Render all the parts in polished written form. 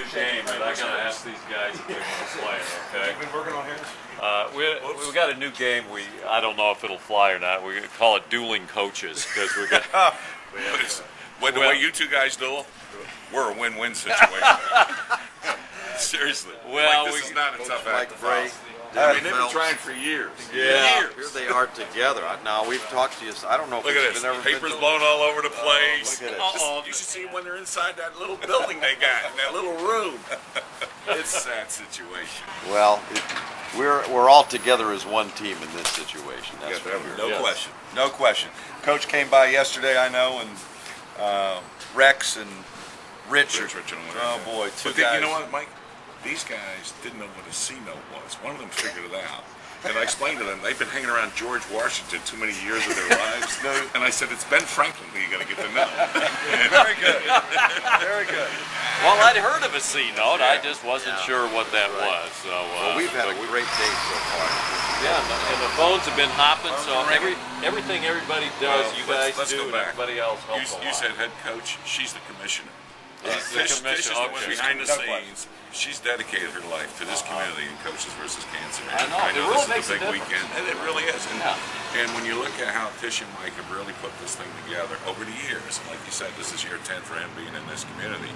new game, and I gotta ask these guys if they want to play it. Okay. You've been working on here. We got a new game. I don't know if it'll fly or not. We're gonna call it Dueling Coaches because we got. The way you two guys duel, we're a win-win situation. Seriously. Well, this is not a tough act to Brey, follow. I mean, they've been Phelps. trying for years. Yeah. Here they are together. Now we've talked to you. I don't know if Look at it's this. been ever Papers been blown all over the place. look at it. You should see when they're inside that little building they got, in that little room. It's a sad situation. Well, we're all together as one team in this situation. That's for sure. No Yes. question. No question. Coach came by yesterday, I know, and Rex and Richard. Oh boy, two But guys. you know what, Mike? These guys didn't know what a C note was. One of them figured it out. And I explained to them, they've been hanging around George Washington too many years of their lives. And I said, it's Ben Franklin who you got to get to know. Very good. Very good. Well, I'd heard of a C note. I just wasn't sure what that was. So. Well, we've had a great day so far. Yeah, and the phones have been hopping. So everything everybody does, you guys let's do, go and back. everybody else helps a You lot. said head coach. She's the commissioner. She's the Tish is commissioner. the one Okay. behind the No question. scenes. She's dedicated her life to this community and Coaches versus Cancer. I know. It this really is makes a a big difference. weekend. And it really is. Yeah. And when you look at how Tish and Mike have really put this thing together over the years, and like you said, this is year 10 for him being in this community,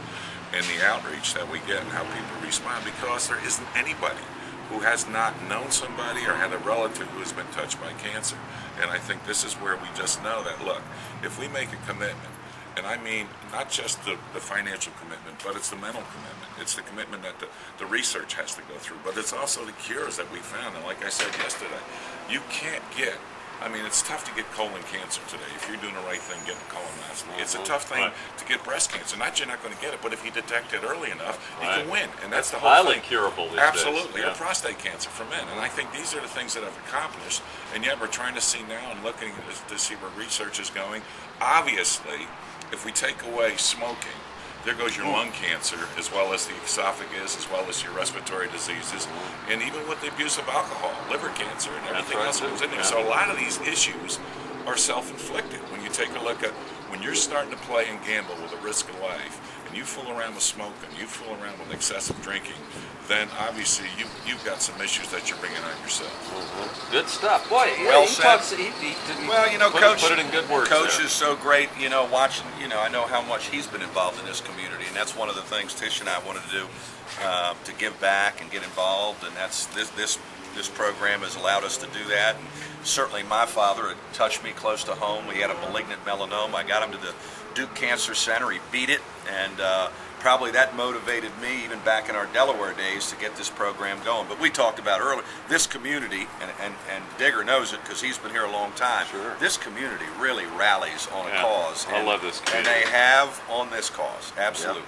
and the outreach that we get and how people respond, because there isn't anybody who has not known somebody or had a relative who has been touched by cancer. And I think this is where we just know that, look, if we make a commitment, and I mean not just the financial commitment, but it's the mental commitment. It's the commitment that the research has to go through, but it's also the cures that we found. And like I said yesterday, you can't get, I mean, it's tough to get colon cancer today. If you're doing the right thing, getting colonoscopy. It's a tough thing to get breast cancer. Not you're not going to get it, but if you detect it early enough, you can win. And that's the whole Highly thing. curable these Absolutely. days. Or prostate cancer for men. And I think these are the things that have accomplished. And yet we're trying to see now and looking to see where research is going. Obviously, if we take away smoking, there goes your lung cancer, as well as the esophagus, as well as your respiratory diseases, and even with the abuse of alcohol, liver cancer, and everything else that goes in there. So a lot of these issues are self-inflicted. When you take a look at when you're starting to play and gamble with the risk of life, and you fool around with smoking, you fool around with excessive drinking, then obviously you've got some issues that you're bringing on yourself. Good stuff. Boy, Well he said. talks. Well, you know, put Coach, it in good words. Coach there. is so great, you know, watching, you know, I know how much he's been involved in this community, and that's one of the things Tish and I wanted to do, to give back and get involved, and that's this program has allowed us to do that. And certainly my father had touched me close to home. We had a malignant melanoma. I got him to the Duke Cancer Center. He beat it, and probably that motivated me even back in our Delaware days to get this program going. But we talked about earlier, this community, and Digger knows it because he's been here a long time. Sure. This community really rallies on a cause. I love this And community. they have on this cause, absolutely.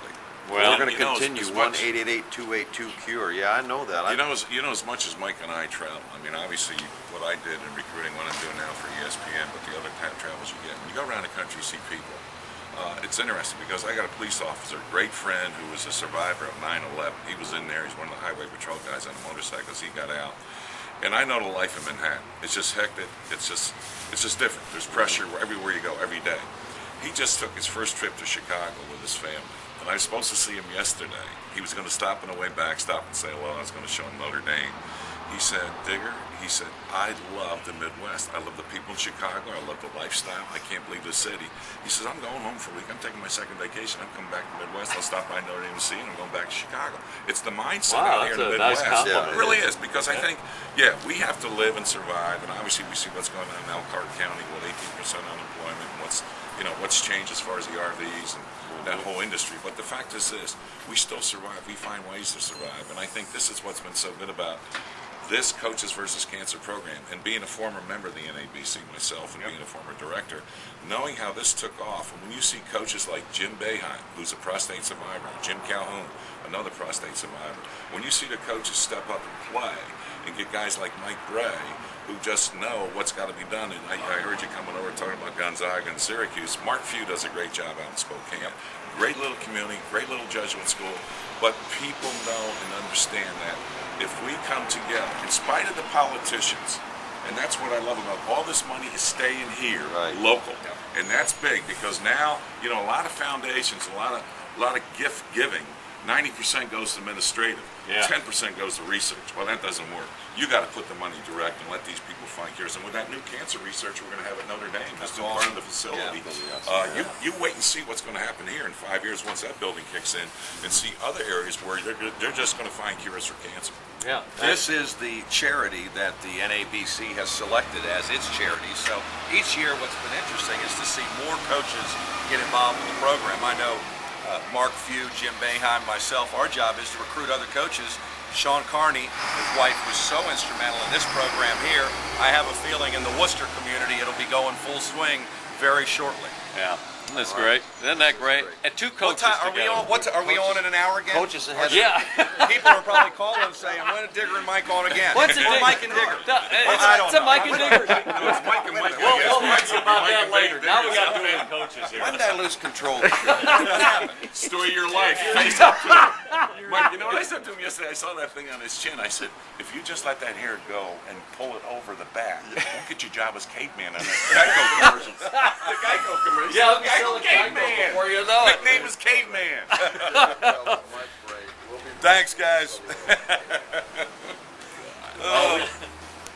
Well, We're going to you know, continue. as much- 1-888-282-CURE. Yeah, I know that. You know, as much as Mike and I travel, I mean, obviously, what I did in recruiting, what I'm doing now for ESPN, but the other kind of travels you get, when you go around the country, see people, it's interesting because I got a police officer, a great friend who was a survivor of 9/11. He was in there. He's one of the highway patrol guys on the motorcycles. He got out. And I know the life in Manhattan. It's just hectic. It's just different. There's pressure everywhere you go, every day. He just took his first trip to Chicago with his family. And I was supposed to see him yesterday. He was going to stop on the way back, stop and say hello. I was going to show him Notre Dame. He said, Digger, he said, I love the Midwest. I love the people in Chicago. I love the lifestyle. I can't believe the city. He says, I'm going home for a week. I'm taking my second vacation. I'm coming back to the Midwest. I'll stop by Notre Dame to see, and I'm going back to Chicago. It's the mindset Wow, out here in that's the a nice Midwest. compliment. It really is, because I think, yeah, we have to live and survive, and obviously we see what's going on in Elkhart County with 18% unemployment, and what's changed as far as the RVs and that whole industry. But the fact is this, we still survive. We find ways to survive, and I think this is what's been so good about this Coaches versus Cancer program, and being a former member of the NABC myself and being a former director, knowing how this took off. And when you see coaches like Jim Boeheim, who's a prostate survivor, Jim Calhoun, another prostate survivor, when you see the coaches step up and play and get guys like Mike Brey, who just know what's got to be done. And I heard you coming over talking about Gonzaga and Syracuse. Mark Few does a great job out in Spokane. Great little community, great little Jesuit school, but people know and understand that if we come together, in spite of the politicians, and that's what I love about all this money is staying here, local, and that's big because now a lot of foundations, a lot of gift giving 90% goes to administrative, Yeah. 10% goes to research. Well, that doesn't work. You got to put the money direct and let these people find cures. And with that new cancer research we're going to have at Notre Dame, that's That's in awesome. front of the facility. Yeah. You wait and see what's going to happen here in 5 years once that building kicks in, and see other areas where they're just going to find cures for cancer. Yeah. This is the charity that the NABC has selected as its charity. So each year what's been interesting is to see more coaches get involved in the program. I know Mark Few, Jim Boeheim, myself, our job is to recruit other coaches. Sean Carney, his wife, was so instrumental in this program here. I have a feeling in the Worcester community it'll be going full swing very shortly. Yeah. That's great. Isn't that great? And two What coaches time are we on? Are we on in an hour again? Coaches ahead. Yeah. People are probably calling and saying, "When are Digger and Mike on again?" When's it Or Digger? Mike and Digger? It's a Mike and Digger. No, it's Mike and Mike. We'll talk about that later. Now we got dueling coaches here. When did I lose control? What happened? Story of your life. I said to him, Mike, you know what I said to him yesterday? I saw that thing on his chin. I said, if you just let that hair go and pull it over the back, don't get your job as caveman on the Geico commercials. The Geico commercials. Yeah, I'll be Geico selling caveman. before you know it. Nickname is Caveman. Thanks, guys.